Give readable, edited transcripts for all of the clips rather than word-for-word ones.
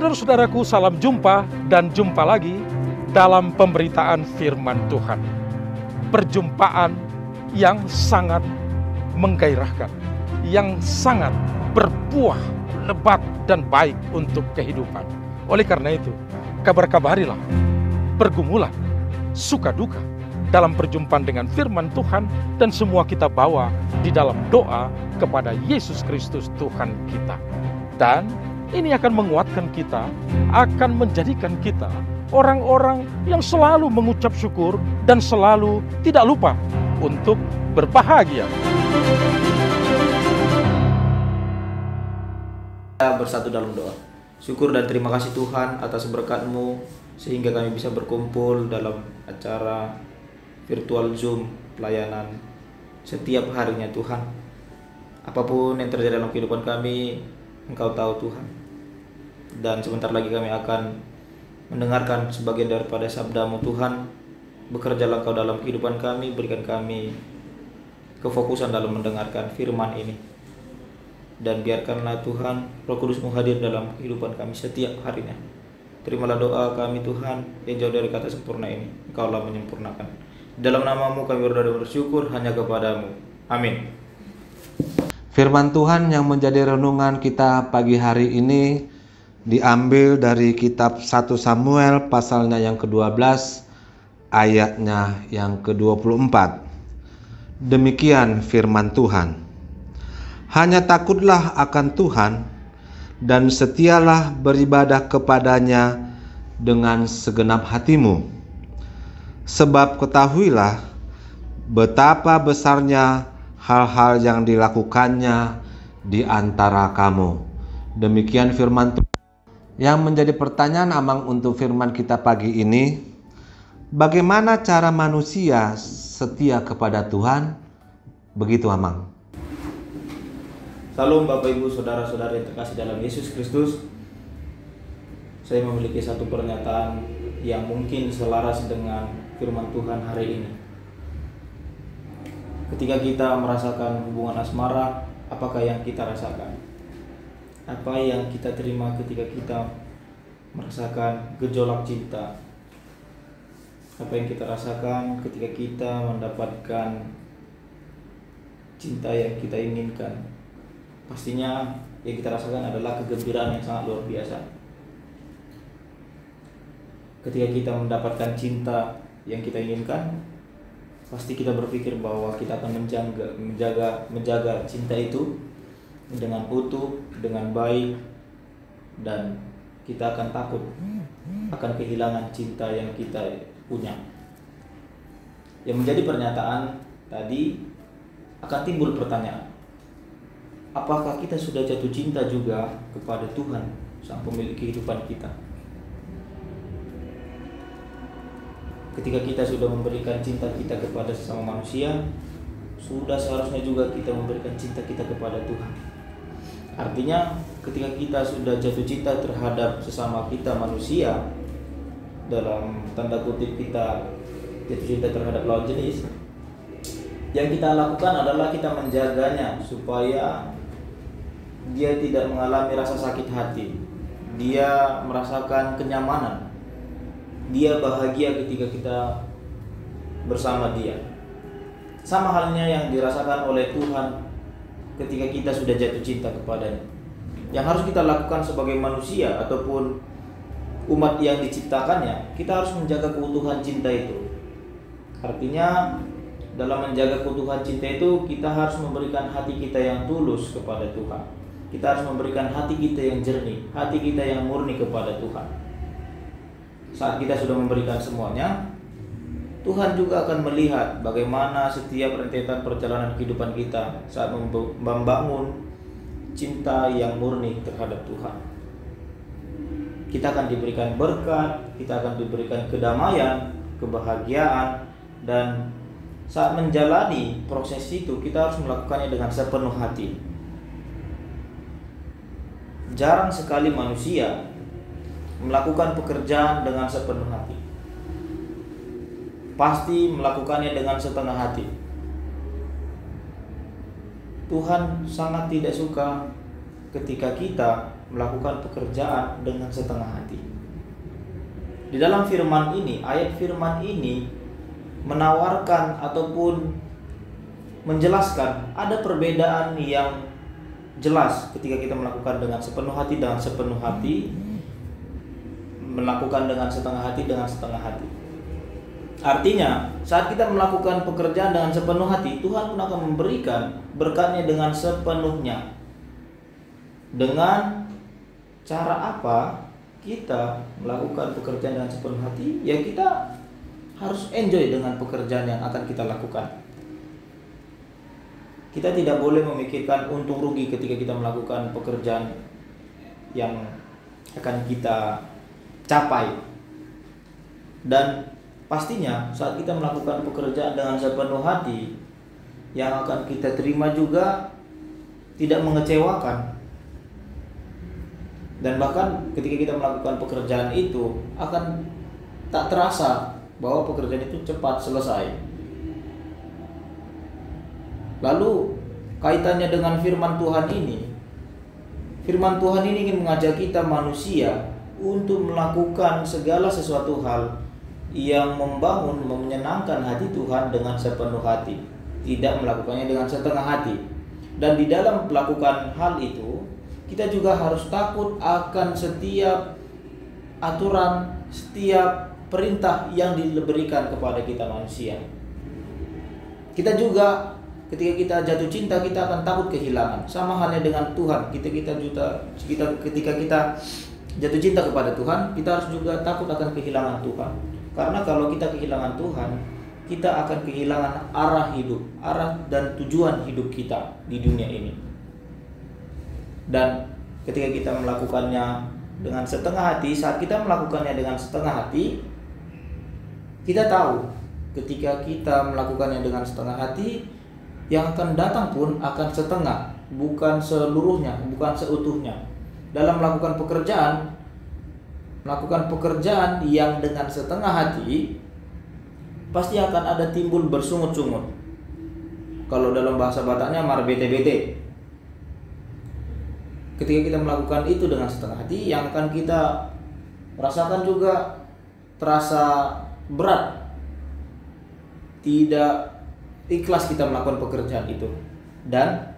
Saudara-saudaraku, salam jumpa dan jumpa lagi dalam pemberitaan firman Tuhan. Perjumpaan yang sangat menggairahkan, yang sangat berbuah lebat dan baik untuk kehidupan. Oleh karena itu, kabar-kabarilah, pergumulan, suka duka dalam perjumpaan dengan firman Tuhan, dan semua kita bawa di dalam doa kepada Yesus Kristus Tuhan kita. Dan ini akan menguatkan kita, akan menjadikan kita orang-orang yang selalu mengucap syukur dan selalu tidak lupa untuk berbahagia. Kita bersatu dalam doa. Syukur dan terima kasih Tuhan atas berkat-Mu sehingga kami bisa berkumpul dalam acara virtual Zoom pelayanan setiap harinya Tuhan. Apapun yang terjadi dalam kehidupan kami, Engkau tahu Tuhan. Dan sebentar lagi kami akan mendengarkan sebagian daripada sabda-Mu Tuhan. Bekerjalah Engkau dalam kehidupan kami, berikan kami kefokusan dalam mendengarkan firman ini. Dan biarkanlah Tuhan Roh Kudus-Mu hadir dalam kehidupan kami setiap harinya. Terimalah doa kami Tuhan yang jauh dari kata sempurna ini, Engkaulah menyempurnakan. Dalam nama-Mu kami berdoa dan bersyukur hanya kepada-Mu. Amin. Firman Tuhan yang menjadi renungan kita pagi hari ini diambil dari kitab 1 Samuel pasalnya yang ke-12 ayatnya yang ke-24. Demikian firman Tuhan. Hanya takutlah akan Tuhan dan setialah beribadah kepadanya dengan segenap hatimu. Sebab ketahuilah betapa besarnya hal-hal yang dilakukannya di antara kamu. Demikian firman Tuhan. Yang menjadi pertanyaan Amang untuk firman kita pagi ini, bagaimana cara manusia setia kepada Tuhan? Begitu Amang. Salam Bapak Ibu Saudara-saudari yang terkasih dalam Yesus Kristus. Saya memiliki satu pernyataan yang mungkin selaras dengan firman Tuhan hari ini. Ketika kita merasakan hubungan asmara, apakah yang kita rasakan? Apa yang kita terima ketika kita merasakan gejolak cinta? Apa yang kita rasakan ketika kita mendapatkan cinta yang kita inginkan? Pastinya yang kita rasakan adalah kegembiraan yang sangat luar biasa. Ketika kita mendapatkan cinta yang kita inginkan, pasti kita berpikir bahwa kita akan menjaga cinta itu dengan utuh, dengan baik, dan kita akan takut akan kehilangan cinta yang kita punya. Yang menjadi pernyataan tadi, akan timbul pertanyaan, apakah kita sudah jatuh cinta juga kepada Tuhan, Sang Pemilik kehidupan kita? Ketika kita sudah memberikan cinta kita kepada sesama manusia, sudah seharusnya juga kita memberikan cinta kita kepada Tuhan. Artinya ketika kita sudah jatuh cinta terhadap sesama kita manusia, dalam tanda kutip kita jatuh cinta terhadap lawan jenis, yang kita lakukan adalah kita menjaganya supaya dia tidak mengalami rasa sakit hati, dia merasakan kenyamanan, dia bahagia ketika kita bersama dia. Sama halnya yang dirasakan oleh Tuhan ketika kita sudah jatuh cinta kepadanya. Yang harus kita lakukan sebagai manusia ataupun umat yang diciptakannya, kita harus menjaga keutuhan cinta itu. Artinya dalam menjaga keutuhan cinta itu, kita harus memberikan hati kita yang tulus kepada Tuhan. Kita harus memberikan hati kita yang jernih, hati kita yang murni kepada Tuhan. Saat kita sudah memberikan semuanya, Tuhan juga akan melihat bagaimana setiap rentetan perjalanan kehidupan kita saat membangun cinta yang murni terhadap Tuhan. Kita akan diberikan berkat, kita akan diberikan kedamaian, kebahagiaan, dan saat menjalani proses itu kita harus melakukannya dengan sepenuh hati. Jarang sekali manusia melakukan pekerjaan dengan sepenuh hati. Pasti melakukannya dengan setengah hati. Tuhan sangat tidak suka ketika kita melakukan pekerjaan dengan setengah hati. Di dalam firman ini, ayat firman ini menawarkan ataupun menjelaskan ada perbedaan yang jelas ketika kita melakukan dengan sepenuh hati melakukan dengan setengah hati dengan setengah hati. Artinya, saat kita melakukan pekerjaan dengan sepenuh hati, Tuhan pun akan memberikan berkatnya dengan sepenuhnya. Dengan cara apa kita melakukan pekerjaan dengan sepenuh hati? Ya, kita harus enjoy dengan pekerjaan yang akan kita lakukan. Kita tidak boleh memikirkan untung rugi ketika kita melakukan pekerjaan yang akan kita capai. Dan pastinya saat kita melakukan pekerjaan dengan sepenuh hati, yang akan kita terima juga tidak mengecewakan. Dan bahkan ketika kita melakukan pekerjaan itu akan tak terasa bahwa pekerjaan itu cepat selesai. Lalu kaitannya dengan firman Tuhan ini, firman Tuhan ini ingin mengajak kita manusia untuk melakukan segala sesuatu hal yang membangun, menyenangkan hati Tuhan dengan sepenuh hati, tidak melakukannya dengan setengah hati. Dan di dalam melakukan hal itu, kita juga harus takut akan setiap aturan, setiap perintah yang diberikan kepada kita manusia. Kita juga ketika kita jatuh cinta, kita akan takut kehilangan. Sama halnya dengan Tuhan. Ketika kita jatuh cinta kepada Tuhan, kita harus juga takut akan kehilangan Tuhan. Karena kalau kita kehilangan Tuhan, kita akan kehilangan arah hidup, arah dan tujuan hidup kita di dunia ini. Dan ketika kita melakukannya dengan setengah hati, saat kita melakukannya dengan setengah hati, kita tahu ketika kita melakukannya dengan setengah hati, yang akan datang pun akan setengah, bukan seluruhnya, bukan seutuhnya. Dalam melakukan pekerjaan yang dengan setengah hati, pasti akan ada timbul bersungut-sungut. Kalau dalam bahasa Bataknya marbete-bete. Ketika kita melakukan itu dengan setengah hati, yang akan kita rasakan juga terasa berat, tidak ikhlas kita melakukan pekerjaan itu. Dan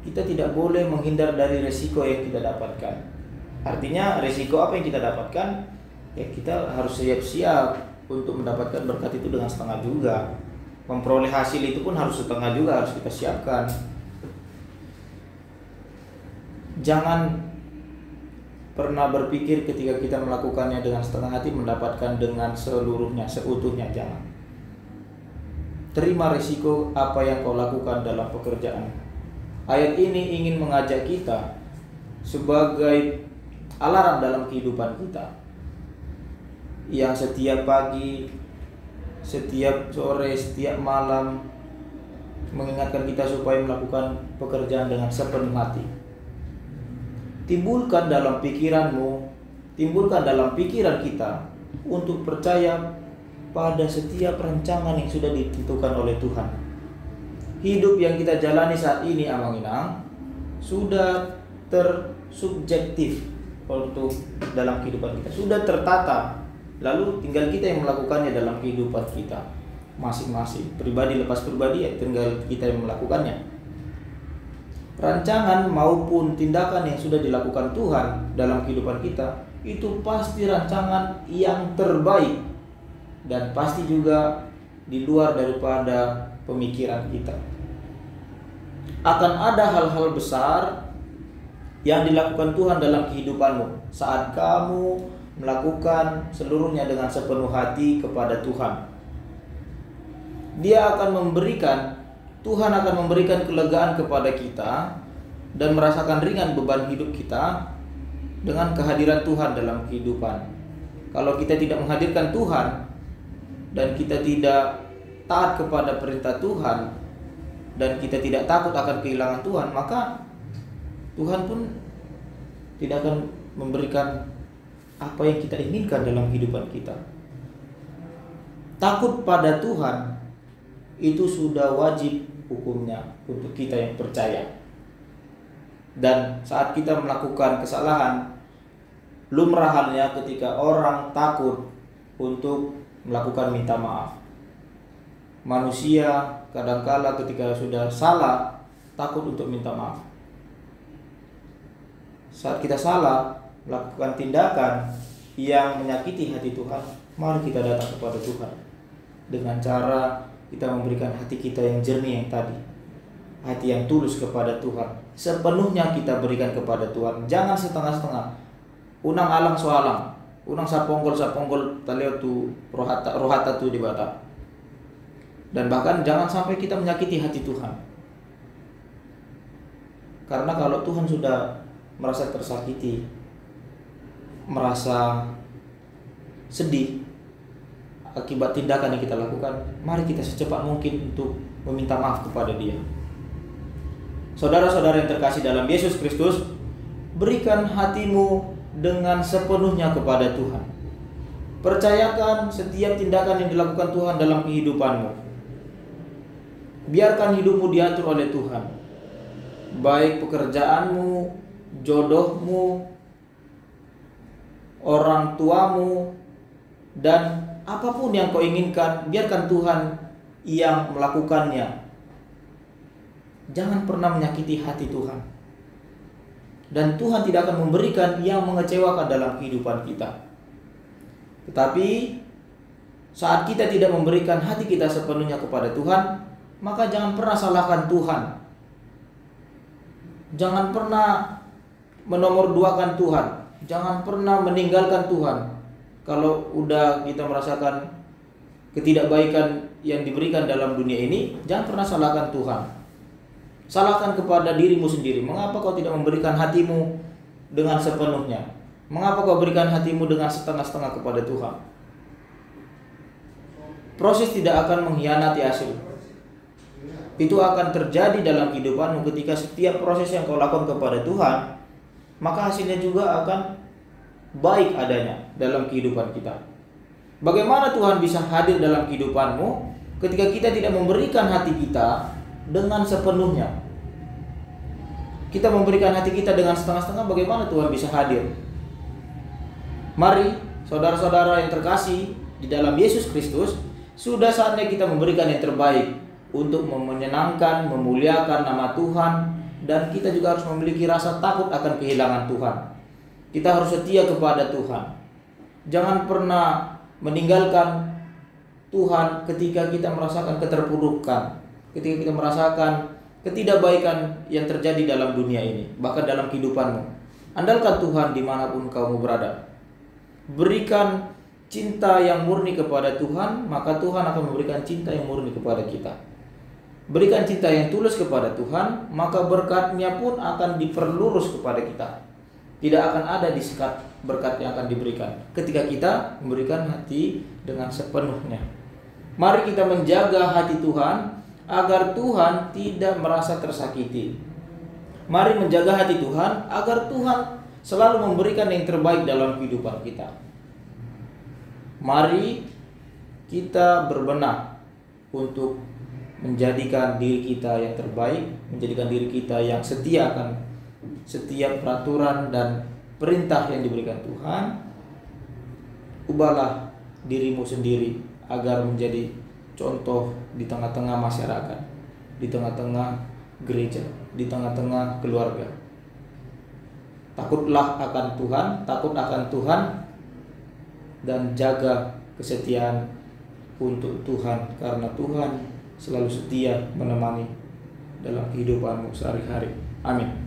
kita tidak boleh menghindar dari resiko yang kita dapatkan. Artinya resiko apa yang kita dapatkan? Ya, kita harus siap-siap untuk mendapatkan berkat itu dengan setengah juga. Memperoleh hasil itu pun harus setengah juga, harus kita siapkan. Jangan pernah berpikir ketika kita melakukannya dengan setengah hati mendapatkan dengan seluruhnya, seutuhnya. Jangan. Terima risiko apa yang kau lakukan dalam pekerjaan. Ayat ini ingin mengajak kita sebagai alarm dalam kehidupan kita, yang setiap pagi, setiap sore, setiap malam mengingatkan kita supaya melakukan pekerjaan dengan sepenuh hati. Timbulkan dalam pikiranmu, timbulkan dalam pikiran kita untuk percaya pada setiap rancangan yang sudah ditentukan oleh Tuhan. Hidup yang kita jalani saat ini, Amang-Inang, sudah tersubjektif untuk dalam kehidupan kita, sudah tertata. Lalu tinggal kita yang melakukannya dalam kehidupan kita masing-masing. Pribadi lepas pribadi, ya tinggal kita yang melakukannya. Rancangan maupun tindakan yang sudah dilakukan Tuhan dalam kehidupan kita, itu pasti rancangan yang terbaik dan pasti juga di luar daripada pemikiran kita. Akan ada hal-hal besar yang dilakukan Tuhan dalam kehidupanmu saat kamu melakukan seluruhnya dengan sepenuh hati kepada Tuhan. Tuhan akan memberikan kelegaan kepada kita dan merasakan ringan beban hidup kita dengan kehadiran Tuhan dalam kehidupan. Kalau kita tidak menghadirkan Tuhan dan kita tidak taat kepada perintah Tuhan dan kita tidak takut akan kehilangan Tuhan, maka Tuhan pun tidak akan memberikan apa yang kita inginkan dalam kehidupan kita. Takut pada Tuhan itu sudah wajib hukumnya untuk kita yang percaya. Dan saat kita melakukan kesalahan, lumrah halnya ketika orang takut untuk melakukan minta maaf. Manusia kadangkala ketika sudah salah takut untuk minta maaf. Saat kita salah melakukan tindakan yang menyakiti hati Tuhan, mari kita datang kepada Tuhan dengan cara kita memberikan hati kita yang jernih yang tadi, hati yang tulus kepada Tuhan. Sepenuhnya kita berikan kepada Tuhan, jangan setengah-setengah. Unang alang soalang, unang saponggol taleo tu rohata tu di bata. Dan bahkan jangan sampai kita menyakiti hati Tuhan. Karena kalau Tuhan sudah merasa tersakiti, merasa sedih akibat tindakan yang kita lakukan, mari kita secepat mungkin untuk meminta maaf kepada Dia. Saudara-saudara yang terkasih dalam Yesus Kristus, berikan hatimu dengan sepenuhnya kepada Tuhan. Percayakan setiap tindakan yang dilakukan Tuhan dalam kehidupanmu. Biarkan hidupmu diatur oleh Tuhan. Baik pekerjaanmu, jodohmu, orang tuamu, dan apapun yang kau inginkan, biarkan Tuhan yang melakukannya. Jangan pernah menyakiti hati Tuhan. Dan Tuhan tidak akan memberikan yang mengecewakan dalam kehidupan kita. Tetapi saat kita tidak memberikan hati kita sepenuhnya kepada Tuhan, maka jangan pernah salahkan Tuhan. Jangan pernah menomorduakan Tuhan. Jangan pernah meninggalkan Tuhan. Kalau udah kita merasakan ketidakbaikan yang diberikan dalam dunia ini, jangan pernah salahkan Tuhan. Salahkan kepada dirimu sendiri. Mengapa kau tidak memberikan hatimu dengan sepenuhnya? Mengapa kau berikan hatimu dengan setengah-setengah kepada Tuhan? Proses tidak akan mengkhianati hasil. Itu akan terjadi dalam kehidupanmu ketika setiap proses yang kau lakukan kepada Tuhan, maka hasilnya juga akan baik adanya dalam kehidupan kita. Bagaimana Tuhan bisa hadir dalam kehidupanmu ketika kita tidak memberikan hati kita dengan sepenuhnya? Kita memberikan hati kita dengan setengah-setengah, bagaimana Tuhan bisa hadir? Mari saudara-saudara yang terkasih di dalam Yesus Kristus, sudah saatnya kita memberikan yang terbaik untuk menyenangkan, memuliakan nama Tuhan. Dan kita juga harus memiliki rasa takut akan kehilangan Tuhan. Kita harus setia kepada Tuhan. Jangan pernah meninggalkan Tuhan ketika kita merasakan keterpurukan, ketika kita merasakan ketidakbaikan yang terjadi dalam dunia ini, bahkan dalam kehidupanmu. Andalkan Tuhan dimanapun kamu berada. Berikan cinta yang murni kepada Tuhan, maka Tuhan akan memberikan cinta yang murni kepada kita. Berikan cinta yang tulus kepada Tuhan, maka berkat-Nya pun akan diperlurus kepada kita. Tidak akan ada disekat berkat yang akan diberikan ketika kita memberikan hati dengan sepenuhnya. Mari kita menjaga hati Tuhan agar Tuhan tidak merasa tersakiti. Mari menjaga hati Tuhan agar Tuhan selalu memberikan yang terbaik dalam kehidupan kita. Mari kita berbenah untuk menjadikan diri kita yang terbaik, menjadikan diri kita yang setia akan setiap peraturan dan perintah yang diberikan Tuhan. Ubahlah dirimu sendiri agar menjadi contoh di tengah-tengah masyarakat, di tengah-tengah gereja, di tengah-tengah keluarga. Takutlah akan Tuhan, takut akan Tuhan, dan jaga kesetiaan untuk Tuhan, karena Tuhan selalu setia menemani dalam kehidupanmu sehari-hari. Amin.